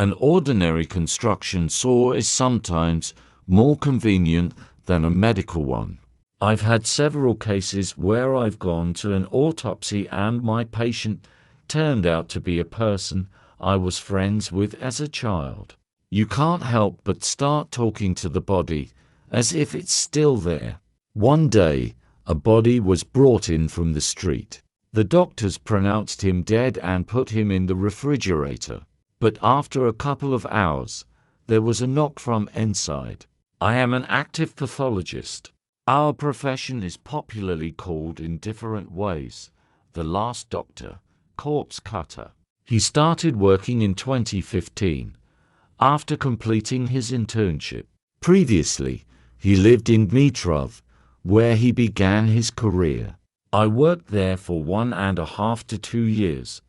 An ordinary construction saw is sometimes more convenient than a medical one. I've had several cases where I've gone to an autopsy and my patient turned out to be a person I was friends with as a child. You can't help but start talking to the body as if it's still there. One day, a body was brought in from the street. The doctors pronounced him dead and put him in the refrigerator. But after a couple of hours, there was a knock from inside. I am an active pathologist. Our profession is popularly called in different ways. The last doctor, corpse cutter. He started working in 2015, after completing his internship. Previously, he lived in Dmitrov, where he began his career. I worked there for 1.5 to 2 years,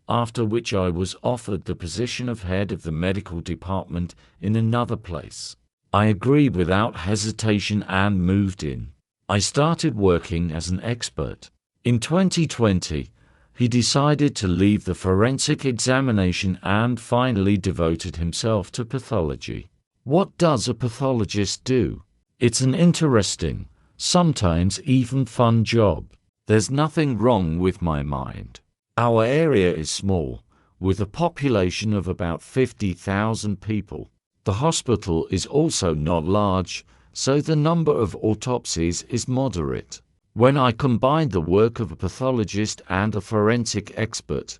after which I was offered the position of head of the medical department in another place. I agreed without hesitation and moved in. I started working as an expert. In 2020, he decided to leave the forensic examination and finally devoted himself to pathology. What does a pathologist do? It's an interesting, sometimes even fun job. There's nothing wrong with my mind. Our area is small, with a population of about 50,000 people. The hospital is also not large, so the number of autopsies is moderate. When I combined the work of a pathologist and a forensic expert,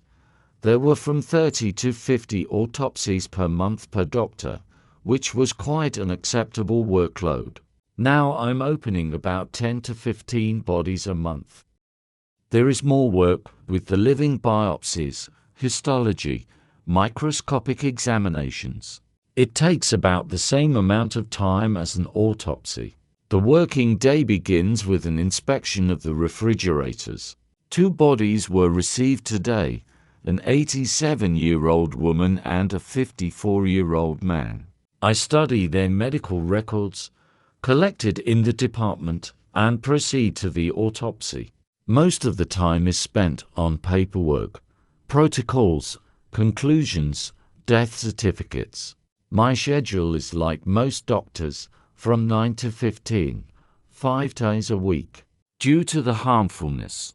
there were from 30 to 50 autopsies per month per doctor, which was quite an acceptable workload. Now I'm opening about 10 to 15 bodies a month. There is more work with the living biopsies, histology, microscopic examinations. It takes about the same amount of time as an autopsy. The working day begins with an inspection of the refrigerators. 2 bodies were received today, an 87-year-old woman and a 54-year-old man. I study their medical records, collected in the department, and proceed to the autopsy. Most of the time is spent on paperwork, protocols, conclusions, death certificates. My schedule is like most doctors, from 9 to 15, 5 days a week. Due to the harmfulness,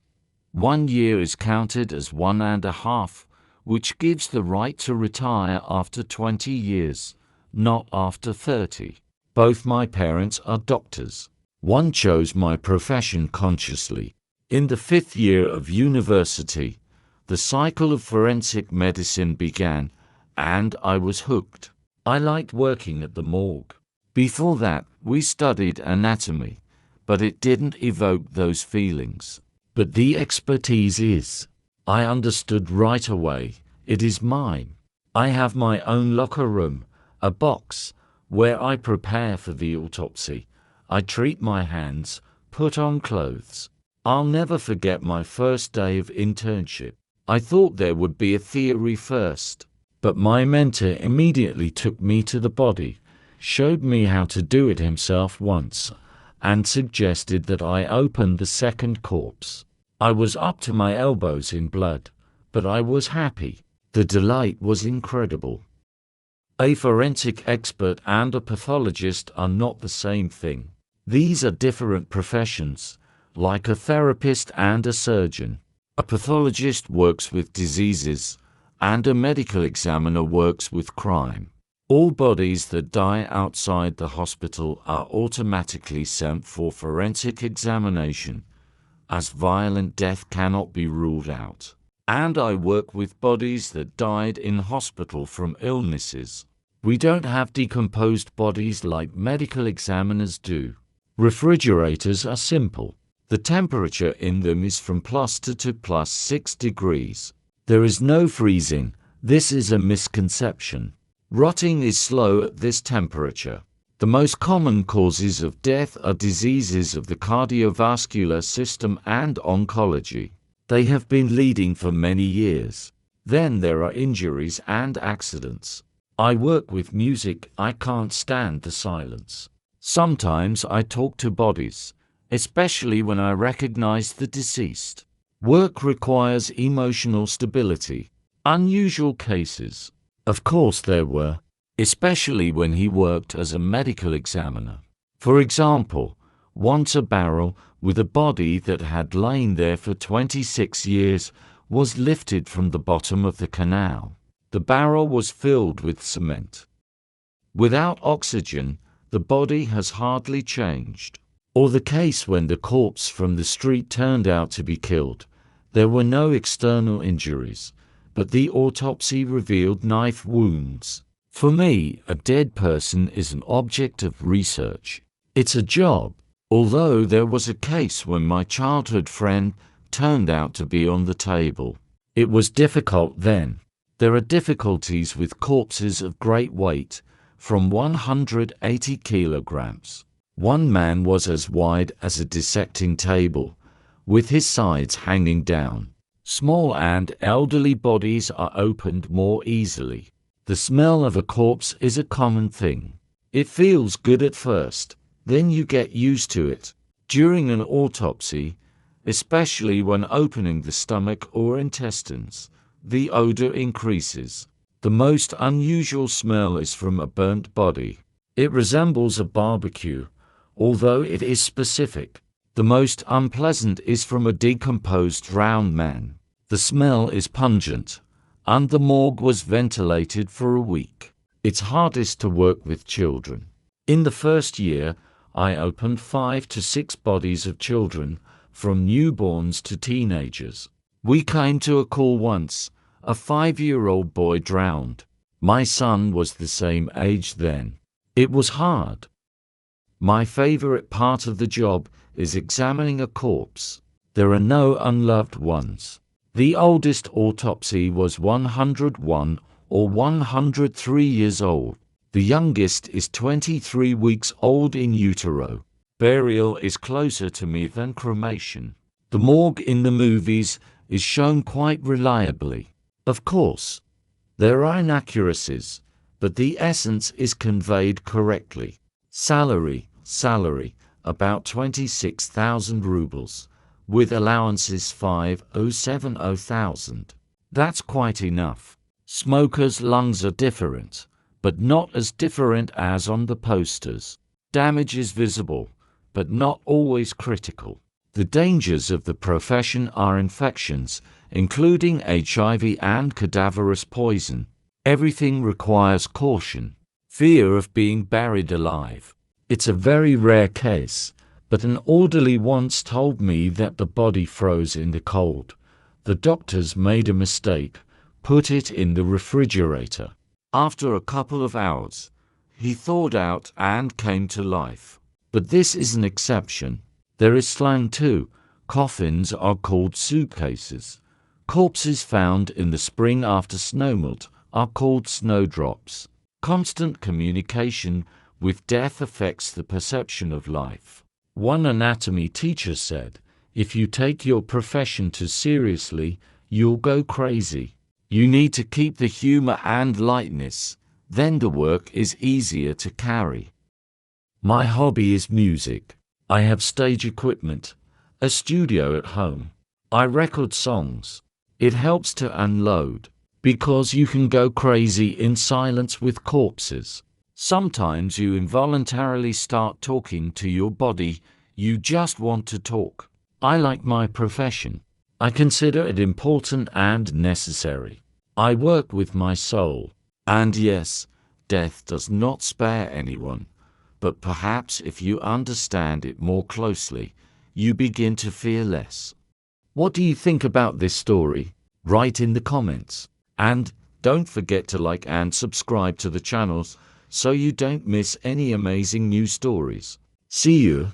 1 year is counted as 1.5, which gives the right to retire after 20 years, not after 30. Both my parents are doctors. One chose my profession consciously. In the 5th year of university, the cycle of forensic medicine began, and I was hooked. I liked working at the morgue. Before that, we studied anatomy, but it didn't evoke those feelings. But the expertise is. I understood right away. It is mine. I have my own locker room, a box, where I prepare for the autopsy. I treat my hands, put on clothes. I'll never forget my first day of internship. I thought there would be a theory first, but my mentor immediately took me to the body, showed me how to do it himself once, and suggested that I open the second corpse. I was up to my elbows in blood, but I was happy. The delight was incredible. A forensic expert and a pathologist are not the same thing. These are different professions, like a therapist and a surgeon. A pathologist works with diseases, and a medical examiner works with crime. All bodies that die outside the hospital are automatically sent for forensic examination, as violent death cannot be ruled out. And I work with bodies that died in hospital from illnesses. We don't have decomposed bodies like medical examiners do. Refrigerators are simple. The temperature in them is from +2 to +6 degrees. There is no freezing. This is a misconception. Rotting is slow at this temperature. The most common causes of death are diseases of the cardiovascular system and oncology. They have been leading for many years. Then there are injuries and accidents. I work with music. I can't stand the silence. Sometimes I talk to bodies, especially when I recognize the deceased. Work requires emotional stability. Unusual cases. Of course there were, especially when he worked as a medical examiner. For example, once a barrel with a body that had lain there for 26 years was lifted from the bottom of the canal. The barrel was filled with cement. Without oxygen, the body has hardly changed. Or the case when the corpse from the street turned out to be killed. There were no external injuries, but the autopsy revealed knife wounds. For me, a dead person is an object of research. It's a job. Although there was a case when my childhood friend turned out to be on the table. It was difficult then. There are difficulties with corpses of great weight, from 180 kilograms. One man was as wide as a dissecting table, with his sides hanging down. Small and elderly bodies are opened more easily. The smell of a corpse is a common thing. It feels good at first, then you get used to it. During an autopsy, especially when opening the stomach or intestines, the odor increases. The most unusual smell is from a burnt body. It resembles a barbecue, although it is specific. The most unpleasant is from a decomposed drowned man. The smell is pungent, and the morgue was ventilated for a week. It's hardest to work with children. In the first year, I opened 5 to 6 bodies of children, from newborns to teenagers. We came to a call once. A 5-year-old boy drowned. My son was the same age then. It was hard. My favorite part of the job is examining a corpse. There are no unloved ones. The oldest autopsy was 101 or 103 years old. The youngest is 23 weeks old in utero. Burial is closer to me than cremation. The morgue in the movies is shown quite reliably. Of course, there are inaccuracies, but the essence is conveyed correctly. Salary, about 26,000 rubles, with allowances 5,070,000. That's quite enough. Smokers' lungs are different, but not as different as on the posters. Damage is visible, but not always critical. The dangers of the profession are infections, including HIV and cadaverous poison. Everything requires caution. Fear of being buried alive. It's a very rare case, but an orderly once told me that the body froze in the cold. The doctors made a mistake, put it in the refrigerator. After a couple of hours, he thawed out and came to life. But this is an exception. There is slang too. Coffins are called suitcases. Corpses found in the spring after snowmelt are called snowdrops. Constant communication with death affects the perception of life. One anatomy teacher said, "If you take your profession too seriously, you'll go crazy. You need to keep the humor and lightness, then the work is easier to carry." My hobby is music. I have stage equipment, a studio at home. I record songs. It helps to unload, because you can go crazy in silence with corpses. Sometimes you involuntarily start talking to your body. You just want to talk. I like my profession. I consider it important and necessary. I work with my soul. And yes, death does not spare anyone. But perhaps if you understand it more closely, you begin to fear less. What do you think about this story? Write in the comments. And don't forget to like and subscribe to the channels so you don't miss any amazing new stories. See you.